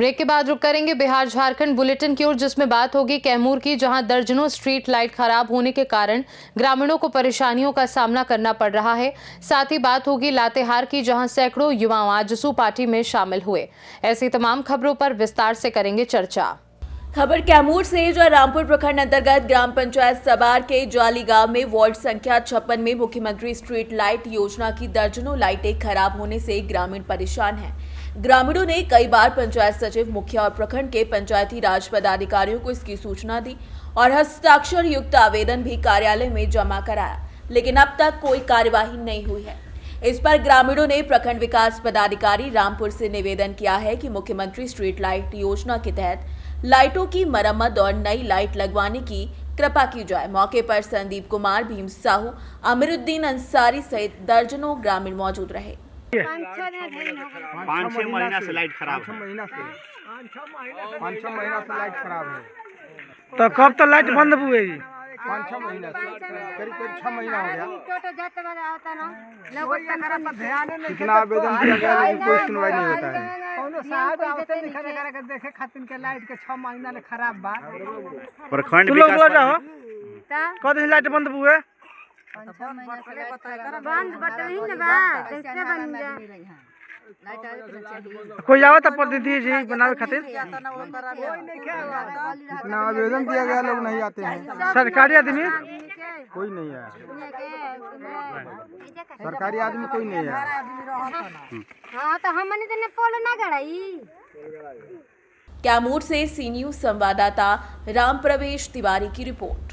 Break के बाद रुक करेंगे बिहार झारखंड बुलेटिन की ओर, जिसमें बात होगी कैमूर की, जहां दर्जनों स्ट्रीट लाइट खराब होने के कारण ग्रामीणों को परेशानियों का सामना करना पड़ रहा है। साथ ही बात होगी लातेहार की, जहां सैकड़ों युवा आजसू पार्टी में शामिल हुए। ऐसी तमाम खबरों पर विस्तार से करेंगे चर्चा। खबर कैमूर से, जो रामपुर प्रखंड अंतर्गत ग्राम पंचायत सबार के जाली गांव में वार्ड संख्या 56 में मुख्यमंत्री स्ट्रीट लाइट योजना की दर्जनों लाइटें खराब होने से ग्रामीण परेशान हैं। ग्रामीणों ने कई बार पंचायत सचिव, मुखिया और प्रखंड के पंचायती राज पदाधिकारियों को इसकी सूचना दी और हस्ताक्षर युक्त आवेदन भी कार्यालय में जमा कराया, लेकिन अब तक कोई कार्यवाही नहीं हुई है। इस पर ग्रामीणों ने प्रखंड विकास पदाधिकारी रामपुर से निवेदन किया है कि मुख्यमंत्री स्ट्रीट लाइट योजना के तहत लाइटों की मरम्मत और नई लाइट लगवाने की कृपा की जाए। मौके पर संदीप कुमार, भीम साहू, अमीरुद्दीन अंसारी सहित दर्जनों ग्रामीण मौजूद रहे। 5-6 महीना से लाइट खराब है। 5-6 महीना से लाइट खराब है। तो कब तक लाइट बंद हुई? 5-6 महीना से, करीब 6 महीना हो गया। कितना आवेदन दिया गया लेकिन कोई सुनवाई नहीं होता है। देखे खातिर के लाइट के 6 महीना ले खराब बा। प्रखंड तुम लोग विकास बोल रहे हो कब दिन लाइट बंद हुए? बंद बटन ही ना बा, कैसे बन जाए? कोई आवत प्रतिनिधि जी बनावे खातिर? कितना आवेदन दिया गया, लोग नहीं आते हैं। सरकारी आदमी कोई नहीं है। सरकारी आदमी कोई नहीं है। हाँ तो हमने तो पोल ना गड़ाई। कैमूर से सी न्यूज संवाददाता राम प्रवेश तिवारी की रिपोर्ट।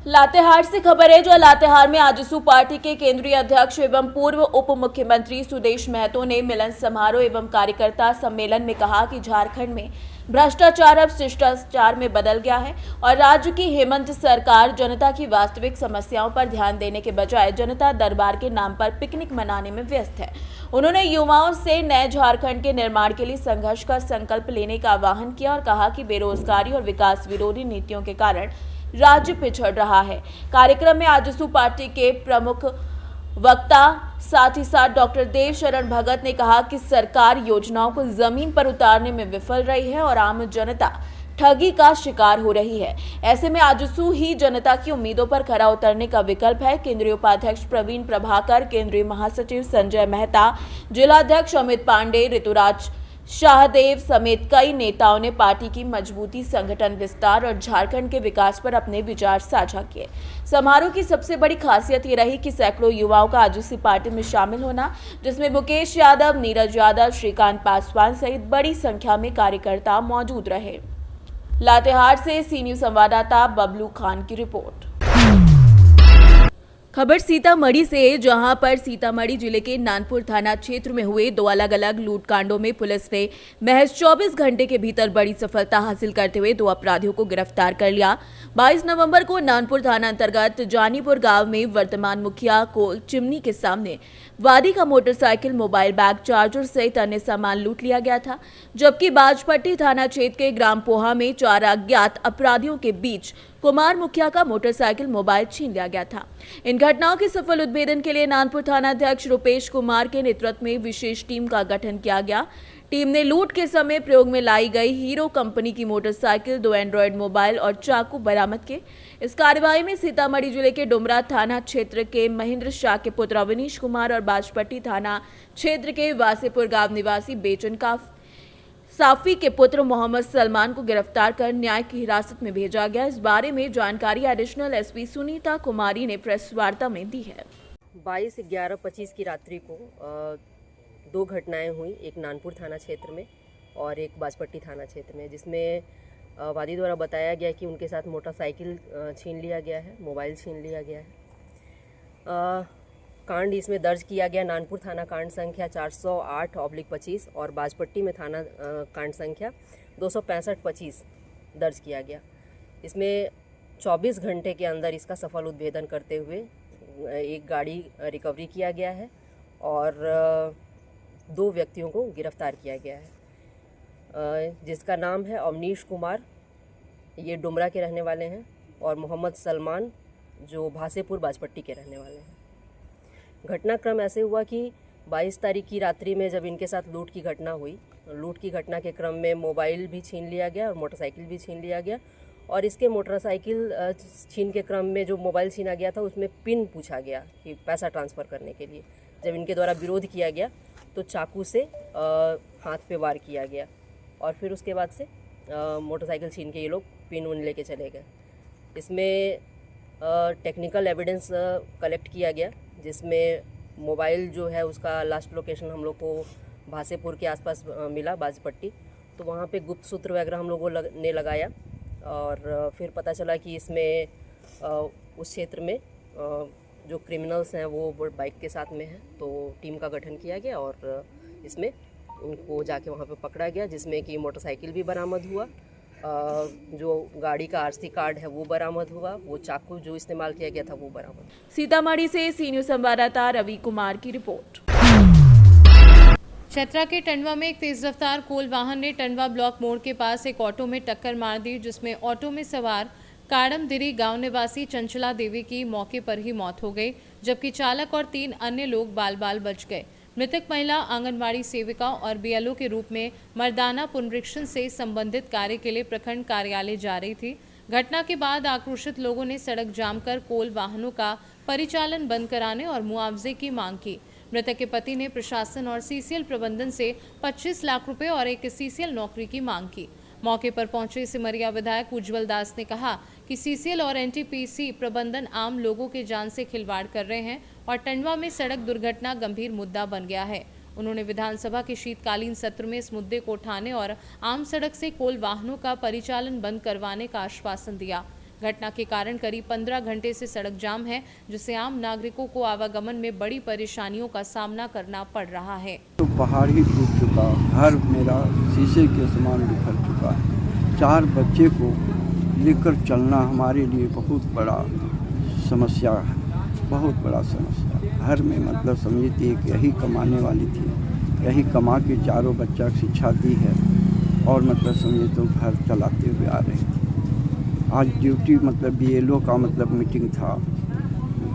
लातेहार से खबर है, जो लातेहार में आजसू पार्टी के केंद्रीय अध्यक्ष एवं पूर्व उप मुख्यमंत्री सुदेश महतो ने मिलन समारोह एवं कार्यकर्ता सम्मेलन में कहा कि झारखंड में भ्रष्टाचार अब शिष्टाचार में बदल गया है और राज्य की हेमंत सरकार जनता की वास्तविक समस्याओं पर ध्यान देने के बजाय जनता दरबार के नाम पर पिकनिक मनाने में व्यस्त है। उन्होंने युवाओं से नए झारखंड के निर्माण के लिए संघर्ष का संकल्प लेने का आह्वान किया और कहा कि बेरोजगारी और विकास विरोधी नीतियों के कारण राज्य पिछड़ रहा है। कार्यक्रम में आजसू पार्टी के प्रमुख वक्ता साथ ही साथ डॉक्टर देव शरण भगत ने कहा कि सरकार योजनाओं को जमीन पर उतारने में विफल रही है और आम जनता ठगी का शिकार हो रही है। ऐसे में आजसू ही जनता की उम्मीदों पर खरा उतरने का विकल्प है। केंद्रीय उपाध्यक्ष प्रवीण प्रभाकर, केंद्रीय महासचिव संजय मेहता, जिलाध्यक्ष अमित पांडे, ऋतुराज शाहदेव समेत कई नेताओं ने पार्टी की मजबूती, संगठन विस्तार और झारखंड के विकास पर अपने विचार साझा किए। समारोह की सबसे बड़ी खासियत ये रही कि सैकड़ों युवाओं का आजसू पार्टी में शामिल होना, जिसमें मुकेश यादव, नीरज यादव, श्रीकांत पासवान सहित बड़ी संख्या में कार्यकर्ता मौजूद रहे। लातेहार से सी न्यूज संवाददाता बबलू खान की रिपोर्ट। खबर सीतामढ़ी से, जहां पर सीतामढ़ी जिले के नानपुर थाना क्षेत्र में हुए 2 अलग अलग लूटकांडों में पुलिस ने महज 24 घंटे के भीतर बड़ी सफलता हासिल करते हुए 2 अपराधियों को गिरफ्तार कर लिया। 22 नवंबर को नानपुर थाना अंतर्गत जानीपुर गांव में वर्तमान मुखिया को चिमनी के सामने वादी का मोटरसाइकिल, मोबाइल, बैग, चार्जर सहित अन्य सामान लूट लिया गया था, जबकि बाजपट्टी थाना क्षेत्र के ग्राम पोहा में 4 अज्ञात अपराधियों के बीच कुमार मुखिया का मोटरसाइकिल, मोबाइल छीन लिया गया था। इन घटनाओं के सफल उद्भेदन के लिए नानपुर थाना अध्यक्ष रुपेश कुमार के नेतृत्व में विशेष टीम का गठन किया गया। टीम ने लूट के समय प्रयोग में लाई गई हीरो कंपनी की मोटरसाइकिल, 2 एंड्रॉयड मोबाइल और चाकू बरामद किए। इस कार्रवाई में सीतामढ़ी जिले के डुमरा थाना क्षेत्र के महेंद्र शाह के पुत्र अवनीश कुमार और बाजपट्टी थाना क्षेत्र के वासेपुर गांव निवासी बेचन का साफी के पुत्र मोहम्मद सलमान को गिरफ्तार कर न्याय की हिरासत में भेजा गया। इस बारे में जानकारी एडिशनल एसपी सुनीता कुमारी ने प्रेस वार्ता में दी है। 22/11/25 की रात्रि को 2 घटनाएं हुई, एक नानपुर थाना क्षेत्र में और एक बाजपट्टी थाना क्षेत्र में, जिसमें वादी द्वारा बताया गया कि उनके साथ मोटरसाइकिल छीन लिया गया है, मोबाइल छीन लिया गया है। कांड इसमें दर्ज किया गया नानपुर थाना कांड संख्या 408/25 और बाजपट्टी में थाना कांड संख्या 265/25 दर्ज किया गया। इसमें 24 घंटे के अंदर इसका सफल उद्भेदन करते हुए एक गाड़ी रिकवरी किया गया है और 2 व्यक्तियों को गिरफ्तार किया गया है, जिसका नाम है अवनीश कुमार, ये डुमरा के रहने वाले हैं, और मोहम्मद सलमान जो भासेपुर बाजपट्टी के रहने वाले हैं। घटनाक्रम ऐसे हुआ कि 22 तारीख की रात्रि में जब इनके साथ लूट की घटना हुई, लूट की घटना के क्रम में मोबाइल भी छीन लिया गया और मोटरसाइकिल भी छीन लिया गया। और इसके मोटरसाइकिल छीन के क्रम में जो मोबाइल छीना गया था उसमें पिन पूछा गया कि पैसा ट्रांसफ़र करने के लिए। जब इनके द्वारा विरोध किया गया तो चाकू से हाथ पे वार किया गया और फिर उसके बाद से मोटरसाइकिल छीन के ये लोग पिन उन लेके चले गए। इसमें टेक्निकल एविडेंस कलेक्ट किया गया, जिसमें मोबाइल जो है उसका लास्ट लोकेशन हम लोग को भासेपुर के आसपास मिला, बाजपट्टी। तो वहाँ पे गुप्त सूत्र वगैरह हम लोगों ने लगाया और फिर पता चला कि इसमें उस क्षेत्र में जो क्रिमिनल्स हैं वो बाइक के साथ में हैं। तो टीम का गठन किया गया और इसमें उनको जाके वहाँ पे पकड़ा गया, जिसमें कि मोटरसाइकिल भी बरामद हुआ, जो गाड़ी का आरसी कार्ड है वो बरामद हुआ, वो चाकू जो इस्तेमाल किया गया था वो बरामद। सीतामढ़ी से सी न्यूज़ संवाददाता रवि कुमार की रिपोर्ट। चतरा के टंडवा में एक तेज रफ्तार कोल वाहन ने टंडवा ब्लॉक मोड़ के पास एक ऑटो में टक्कर मार दी, जिसमें ऑटो में सवार काड़मदिरी गांव निवासी चंचला देवी की मौके पर ही मौत हो गई, जबकि चालक और 3 अन्य लोग बाल बाल बच गए। मृतक महिला आंगनवाड़ी सेविका और बीएलओ के रूप में मर्दाना पुनरीक्षण से संबंधित कार्य के लिए प्रखंड कार्यालय जा रही थी। घटना के बाद आक्रोशित लोगों ने सड़क जाम कर कोल वाहनों का परिचालन बंद कराने और मुआवजे की मांग की। मृतक के पति ने प्रशासन और सीसीएल प्रबंधन से 25 लाख रुपए और एक सीसीएल नौकरी की मांग की। मौके पर पहुंचे सिमरिया विधायक उज्जवल दास ने कहा कि सीसीएल और एनटीपीसी प्रबंधन आम लोगों के जान से खिलवाड़ कर रहे हैं और टंडवा में सड़क दुर्घटना गंभीर मुद्दा बन गया है। उन्होंने विधानसभा के शीतकालीन सत्र में इस मुद्दे को उठाने और आम सड़क से कोल वाहनों का परिचालन बंद करवाने का आश्वासन दिया। घटना के कारण करीब 15 घंटे से सड़क जाम है, जिससे आम नागरिकों को आवागमन में बड़ी परेशानियों का सामना करना पड़ रहा है। तो पहाड़ ही टूट चुका, घर मेरा शीशे के समान बिखर चुका है। 4 बच्चे को लेकर चलना हमारे लिए बहुत बड़ा समस्या है, बहुत बड़ा समस्या। घर में मतलब समझिए कि यही कमाने वाली थी, यही कमा के 4 बच्चा की शिक्षा दी है और मतलब समझिए तो घर चलाते हुए आ रही थी। आज ड्यूटी मतलब बीएलओ का मतलब मीटिंग था,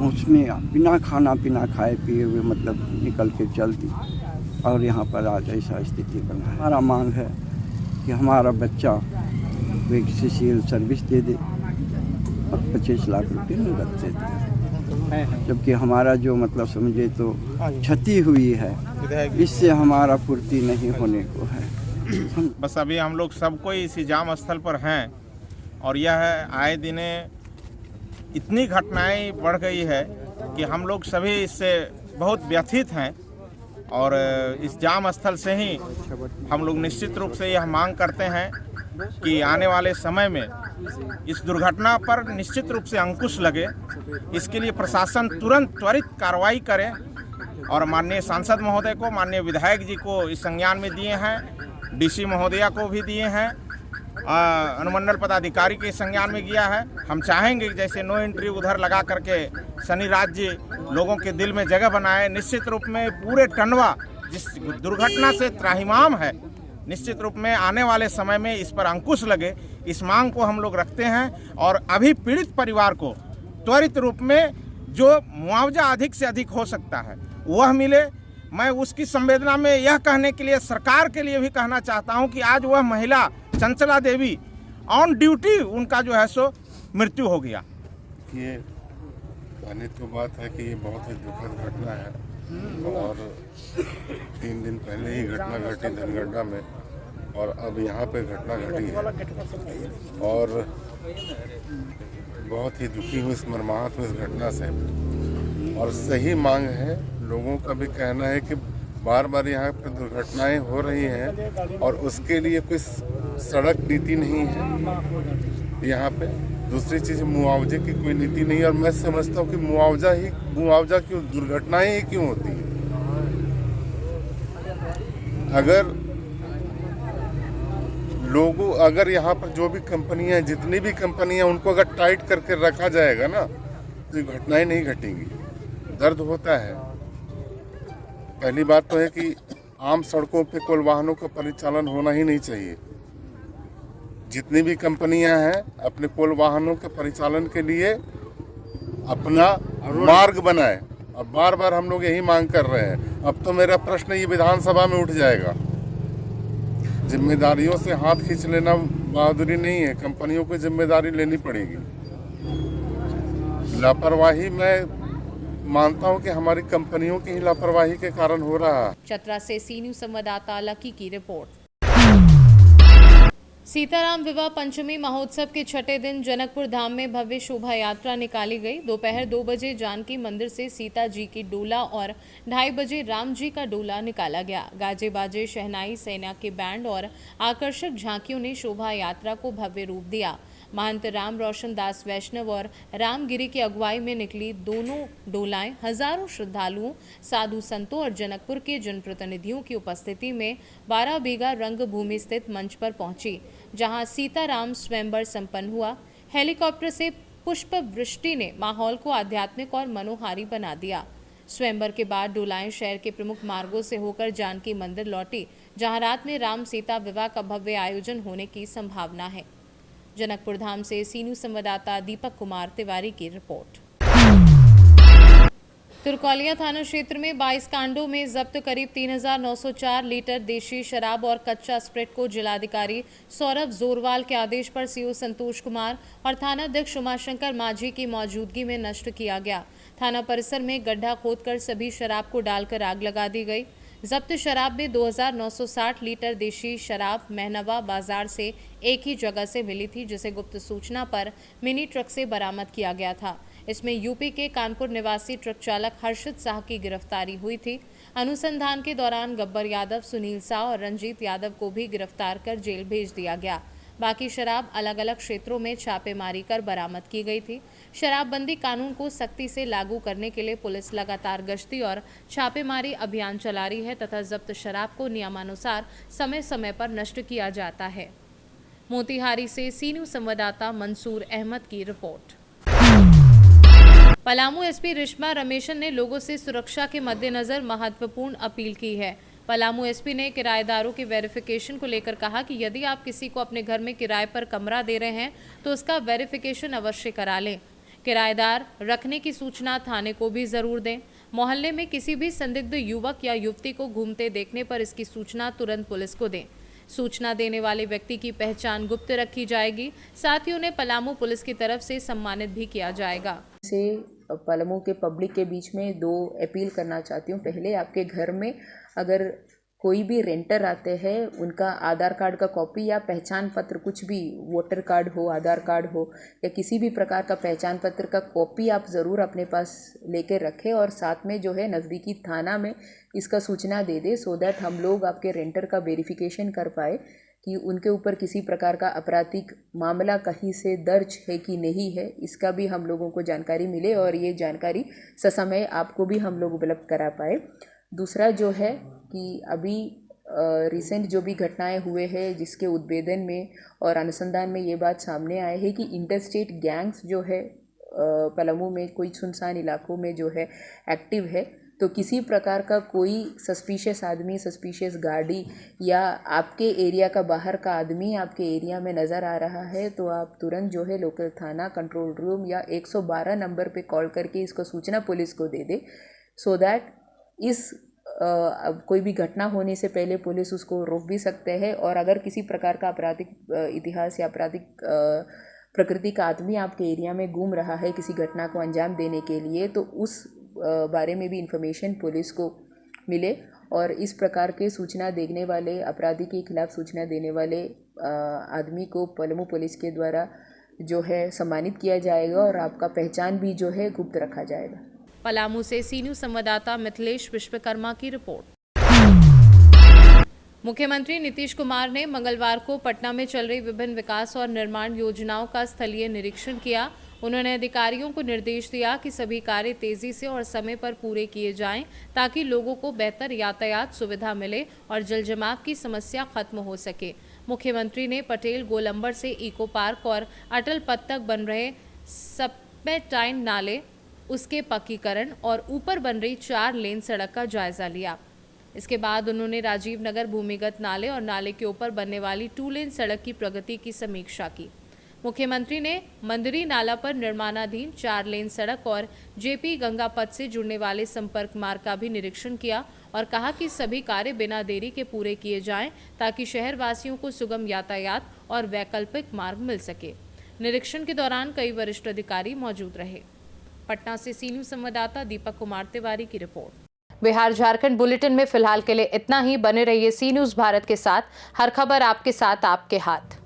उसमें बिना खाना पीना खाए पिए हुए मतलब निकल के चल दी और यहाँ पर आज ऐसा स्थिति बना है। हमारा मांग है कि हमारा बच्चा एक सीसीएल सर्विस दे दे और 25 लाख रुपये नकद दे दे, जबकि हमारा जो मतलब समझे तो क्षति हुई है, इससे हमारा पूर्ति नहीं होने को है। बस अभी हम लोग सब कोई इसी जाम स्थल पर हैं और यह आए दिन इतनी घटनाएं बढ़ गई है कि हम लोग सभी इससे बहुत व्यथित हैं और इस जाम स्थल से ही हम लोग निश्चित रूप से यह मांग करते हैं कि आने वाले समय में इस दुर्घटना पर निश्चित रूप से अंकुश लगे। इसके लिए प्रशासन तुरंत त्वरित कार्रवाई करे और माननीय सांसद महोदय को, माननीय विधायक जी को इस संज्ञान में दिए हैं, डीसी महोदया को भी दिए हैं, अनुमंडल पदाधिकारी के संज्ञान में गया है। हम चाहेंगे कि जैसे नो एंट्री उधर लगा करके शनि राज्य लोगों के दिल में जगह बनाए। निश्चित रूप में पूरे टंडवा जिस दुर्घटना से त्राहिमाम है, निश्चित रूप में आने वाले समय में इस पर अंकुश लगे, इस मांग को हम लोग रखते हैं और अभी पीड़ित परिवार को त्वरित रूप में जो मुआवजा अधिक से अधिक हो सकता है वह मिले। मैं उसकी संवेदना में यह कहने के लिए सरकार के लिए भी कहना चाहता हूं कि आज वह महिला चंचला देवी ऑन ड्यूटी उनका जो है सो मृत्यु हो गया। ये कहने तो बात है कि ये बहुत ही दुखद घटना है और 3 दिन पहले ही घटना घटी धनगढ़ में और अब यहाँ पे घटना घटी है और बहुत ही दुखी हूँ इस मर्माहत में इस घटना से। और सही मांग है, लोगों का भी कहना है कि बार बार यहाँ पर दुर्घटनाएं हो रही हैं और उसके लिए कोई सड़क नीति नहीं है यहाँ पे। दूसरी चीज़ मुआवजे की कोई नीति नहीं है और मैं समझता हूँ कि मुआवजा क्यों, दुर्घटनाएं ही क्यों होती हैं। अगर यहाँ पर जो भी कंपनियां, जितनी भी कंपनियां, उनको अगर टाइट करके रखा जाएगा ना तो घटनाएं नहीं घटेंगी। दर्द होता है। पहली बात तो है कि आम सड़कों पे कोल वाहनों का परिचालन होना ही नहीं चाहिए। जितनी भी कंपनियां हैं अपने कोल वाहनों के परिचालन के लिए अपना मार्ग बनाए, अब बार बार हम लोग यही मांग कर रहे हैं। अब तो मेरा प्रश्न ये विधानसभा में उठ जाएगा। जिम्मेदारियों से हाथ खींच लेना बहादुरी नहीं है, कंपनियों को जिम्मेदारी लेनी पड़ेगी। लापरवाही मैं मानता हूं कि हमारी कंपनियों की ही लापरवाही के कारण हो रहा है। चतरा से सी न्यूज संवाददाता लकी की रिपोर्ट। सीताराम विवाह पंचमी महोत्सव के छठे दिन जनकपुर धाम में भव्य शोभा यात्रा निकाली गई। दोपहर 2 बजे जानकी मंदिर से सीता जी की डोला और 2:30 बजे राम जी का डोला निकाला गया। गाजे बाजे, शहनाई, सेना के बैंड और आकर्षक झांकियों ने शोभा यात्रा को भव्य रूप दिया। महंत राम रोशन दास वैष्णव और रामगिरी की अगुवाई में निकली दोनों डोलाएं हजारों श्रद्धालुओं, साधु संतों और जनकपुर के जनप्रतिनिधियों की उपस्थिति में 12 बीघा रंगभूमि स्थित मंच पर पहुंची, जहां सीताराम स्वयंवर संपन्न हुआ। हेलीकॉप्टर से पुष्प वृष्टि ने माहौल को आध्यात्मिक और मनोहारी बना दिया। स्वयंवर के बाद डोलाएं शहर के प्रमुख मार्गों से होकर जानकी मंदिर लौटी, जहां रात में राम सीता विवाह का भव्य आयोजन होने की संभावना है। जनकपुर धाम से सी न्यूज संवाददाता दीपक कुमार तिवारी की रिपोर्ट। तुरकौलिया थाना क्षेत्र में 22 कांडों में जब्त करीब 3,904 लीटर देशी शराब और कच्चा स्प्रिट को जिलाधिकारी सौरभ जोरवाल के आदेश पर सीओ संतोष कुमार और थानाध्यक्ष उमाशंकर माझी की मौजूदगी में नष्ट किया गया। थाना परिसर में गड्ढा खोदकर सभी शराब को डालकर आग लगा दी गई। जब्त शराब में 2,960 लीटर देशी शराब महनवा बाजार से एक ही जगह से मिली थी, जिसे गुप्त सूचना पर मिनी ट्रक से बरामद किया गया था। इसमें यूपी के कानपुर निवासी ट्रक चालक हर्षित शाह की गिरफ्तारी हुई थी। अनुसंधान के दौरान गब्बर यादव, सुनील शाह और रंजीत यादव को भी गिरफ्तार कर जेल भेज दिया गया। बाकी शराब अलग अलग क्षेत्रों में छापेमारी कर बरामद की गई थी। शराबबंदी कानून को सख्ती से लागू करने के लिए पुलिस लगातार गश्ती और छापेमारी अभियान चला रही है तथा जब्त शराब को नियमानुसार समय समय पर नष्ट किया जाता है। मोतिहारी से सी न्यूज संवाददाता मंसूर अहमद की रिपोर्ट। पलामू एसपी रिश्मा रमेशन ने लोगों से सुरक्षा के मद्देनजर महत्वपूर्ण अपील की है। पलामू एसपी ने किराएदारों की वेरिफिकेशन को लेकर कहा कि यदि आप किसी को अपने घर में किराए पर कमरा दे रहे हैं तो उसका वेरिफिकेशन अवश्य करा लें। किराएदार रखने की सूचना थाने को भी जरूर दें। मोहल्ले में किसी भी संदिग्ध युवक या युवती को घूमते देखने पर इसकी सूचना तुरंत पुलिस को दें। सूचना देने वाले व्यक्ति की पहचान गुप्त रखी जाएगी। साथ ही उन्हें पलामू पुलिस की तरफ से सम्मानित भी किया जाएगा। से पलामू के पब्लिक के बीच में 2 अपील करना चाहती हूँ। पहले, आपके घर में अगर कोई भी रेंटर आते हैं, उनका आधार कार्ड का कॉपी या पहचान पत्र, कुछ भी, वोटर कार्ड हो, आधार कार्ड हो या किसी भी प्रकार का पहचान पत्र का कॉपी आप ज़रूर अपने पास लेकर रखें और साथ में जो है नज़दीकी थाना में इसका सूचना दे दें, सो दैट हम लोग आपके रेंटर का वेरिफिकेशन कर पाए कि उनके ऊपर किसी प्रकार का आपराधिक मामला कहीं से दर्ज है कि नहीं है। इसका भी हम लोगों को जानकारी मिले और ये जानकारी ससमय आपको भी हम लोग उपलब्ध करा पाए। दूसरा जो है कि अभी रिसेंट जो भी घटनाएं हुए हैं, जिसके उद्भेदन में और अनुसंधान में ये बात सामने आए है कि इंटरस्टेट गैंग्स जो है पलामू में कोई सुनसान इलाकों में जो है एक्टिव है। तो किसी प्रकार का कोई सस्पिशियस आदमी, सस्पिशियस गाड़ी या आपके एरिया का बाहर का आदमी आपके एरिया में नज़र आ रहा है तो आप तुरंत जो है लोकल थाना कंट्रोल रूम या 112 नंबर पे कॉल करके इसको सूचना पुलिस को दे दे, सो दैट इस कोई भी घटना होने से पहले पुलिस उसको रोक भी सकते हैं। और अगर किसी प्रकार का आपराधिक इतिहास या आपराधिक प्रकृति का आदमी आपके एरिया में घूम रहा है किसी घटना को अंजाम देने के लिए, तो उस बारे में भी इंफॉर्मेशन पुलिस को मिले और इस प्रकार के सूचना देने वाले, अपराधी के खिलाफ सूचना देने वाले आदमी को पलामू पुलिस के द्वारा जो है सम्मानित किया जाएगा और आपका पहचान भी जो है गुप्त रखा जाएगा। पलामू से सी न्यूज संवाददाता मिथिलेश विश्वकर्मा की रिपोर्ट। मुख्यमंत्री नीतीश कुमार ने मंगलवार को पटना में चल रही विभिन्न विकास और निर्माण योजनाओं का स्थलीय निरीक्षण किया। उन्होंने अधिकारियों को निर्देश दिया कि सभी कार्य तेजी से और समय पर पूरे किए जाएं ताकि लोगों को बेहतर यातायात सुविधा मिले और जलजमाव की समस्या खत्म हो सके। मुख्यमंत्री ने पटेल गोलंबर से इको पार्क और अटल पथ तक बन रहे सर्पेंटाइन नाले, उसके पक्कीकरण और ऊपर बन रही 4 लेन सड़क का जायजा लिया। इसके बाद उन्होंने राजीव नगर भूमिगत नाले और नाले के ऊपर बनने वाली 2 लेन सड़क की प्रगति की समीक्षा की। मुख्यमंत्री ने मंदिरी नाला पर निर्माणाधीन 4 लेन सड़क और जेपी गंगा पथ से जुड़ने वाले संपर्क मार्ग का भी निरीक्षण किया और कहा कि सभी कार्य बिना देरी के पूरे किए जाएं ताकि शहर वासियों को सुगम यातायात और वैकल्पिक मार्ग मिल सके। निरीक्षण के दौरान कई वरिष्ठ अधिकारी मौजूद रहे। पटना से सी न्यूज़ संवाददाता दीपक कुमार तिवारी की रिपोर्ट। बिहार झारखंड बुलेटिन में फिलहाल के लिए इतना ही। बने रहिए सी न्यूज़ भारत के साथ। हर खबर आपके साथ, आपके हाथ।